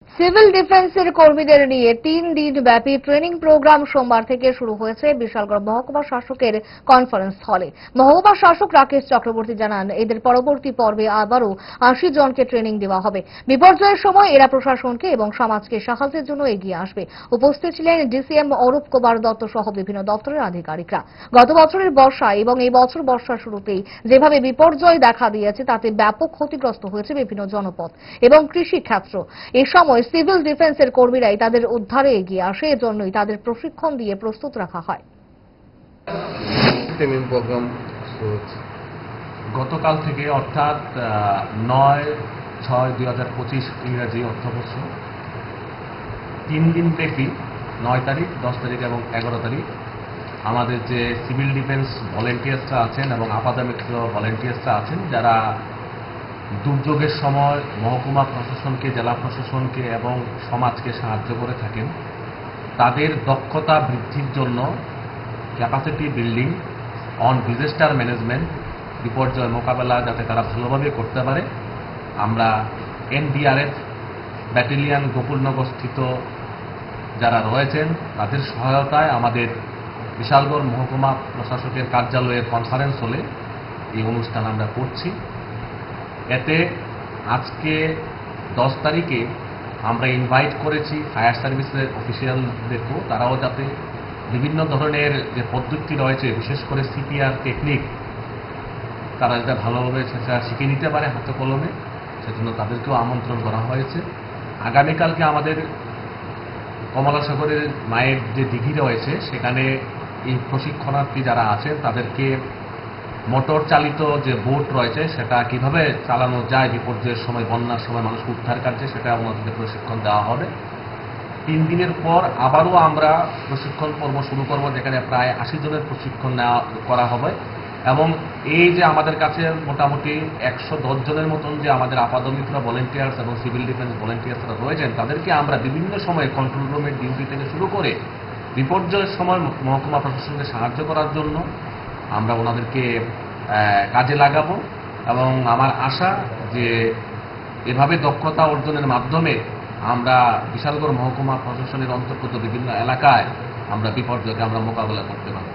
Civil ডিফেন্সের কর্মীদের নিয়ে 3 দিন ব্যাপী ট্রেনিং প্রোগ্রাম সোমবার থেকে শুরু হয়েছে বিশালগড় মহকুমা শাসকের কনফারেন্স হলে। মহকুমা শাসক রাকেশ চক্রবর্তী জানান, এদের পরবর্তী পর্বে আবারও 80 জনকে ট্রেনিং দেওয়া হবে। বিপর্যয়ের সময় এরা প্রশাসনকে এবং সমাজকে সাহায্যের জন্য এগিয়ে আসবে। উপস্থিত ছিলেন ডিসিএম অরূপ কুমার দত্ত সহ বিভিন্ন দপ্তরের আধিকারিকরা। গত বছরের বর্ষা এবং এই বছর বর্ষার শুরুতেই যেভাবে বিপর্যয় দেখা দিয়েছে তাতে ব্যাপক ক্ষতিগ্রস্ত হয়েছে বিভিন্ন জনপদ এবং কৃষি ক্ষেত্র। এই সময় সিভিল ডিফেন্সের কর্মীরাই তাদের উদ্ধারে এগিয়ে আসে, এজন্যই তাদের প্রশিক্ষণ দিয়ে প্রস্তুত রাখা হয়। গতকাল থেকে অর্থাৎ 9/6/2025 ইংরাজি অর্থবর্ষ 3 দিন ব্যাপী 9 তারিখ, 10 তারিখ এবং 11 তারিখ আমাদের যে সিভিল ডিফেন্স ভলেন্টিয়ার্সরা আছেন এবং আপাতমিত্র ভলেন্টিয়ার্সরা আছেন, যারা দুর্যোগের সময় মহকুমা প্রশাসনকে, জেলা প্রশাসনকে এবং সমাজকে সাহায্য করে থাকেন, তাদের দক্ষতা বৃদ্ধির জন্য capacity building on disaster management, বিপর্যয় মোকাবেলা যাতে তারা ভালোভাবে করতে পারে, আমরা এনডিআরএফ ব্যাটালিয়ন গোকুলনগর স্থিত যারা রয়েছেন তাদের সহায়তায় আমাদের বিশালগড় মহকুমা প্রশাসকের কার্যালয়ের কনফারেন্স হলে এই অনুষ্ঠান আমরা করছি। এতে আজকে 10 তারিখে আমরা ইনভাইট করেছি ফায়ার সার্ভিসের অফিসিয়ালদেরকেও, তারাও যাতে বিভিন্ন ধরনের যে পদ্ধতি রয়েছে, বিশেষ করে সিপিআর টেকনিক, তারা যাতে ভালোভাবে সেটা শিখে নিতে পারে হাতে কলমে, সেজন্য তাদেরকেও আমন্ত্রণ করা হয়েছে। আগামীকালকে আমাদের কমলাসাগরের মায়ের যে দিঘি রয়েছে, সেখানে এই প্রশিক্ষণার্থী যারা আছেন তাদেরকে মোটর চালিত যে বোট রয়েছে সেটা কিভাবে চালানো যায় বিপর্যয়ের সময়, বন্যার সময় মানুষ উদ্ধার কার্যে, সেটা ওনাদেরকে প্রশিক্ষণ দেওয়া হবে। 3 দিনের পর আবারও আমরা প্রশিক্ষণ পর্ব শুরু করব, যেখানে প্রায় 80 জনের প্রশিক্ষণ করা হবে। এবং এই যে আমাদের কাছে মোটামুটি 110 জনের মতন যে আমাদের আপাতমিত্র ভলেন্টিয়ার্স এবং সিভিল ডিফেন্স ভলেন্টিয়ার্সরা রয়েছেন, তাদেরকে আমরা বিভিন্ন সময়ে কন্ট্রোল রুমের ডিউটি থেকে শুরু করে বিপর্যয়ের সময় মহকুমা প্রশাসনকে সাহায্য করার জন্য আমরা ওনাদেরকে কাজে লাগাবো। এবং আমার আশা যে এভাবে দক্ষতা অর্জনের মাধ্যমে আমরা বিশালগড় মহকুমা প্রশাসনের অন্তর্গত বিভিন্ন এলাকায় আমরা বিপর্যয়কে আমরা মোকাবেলা করতে পারব।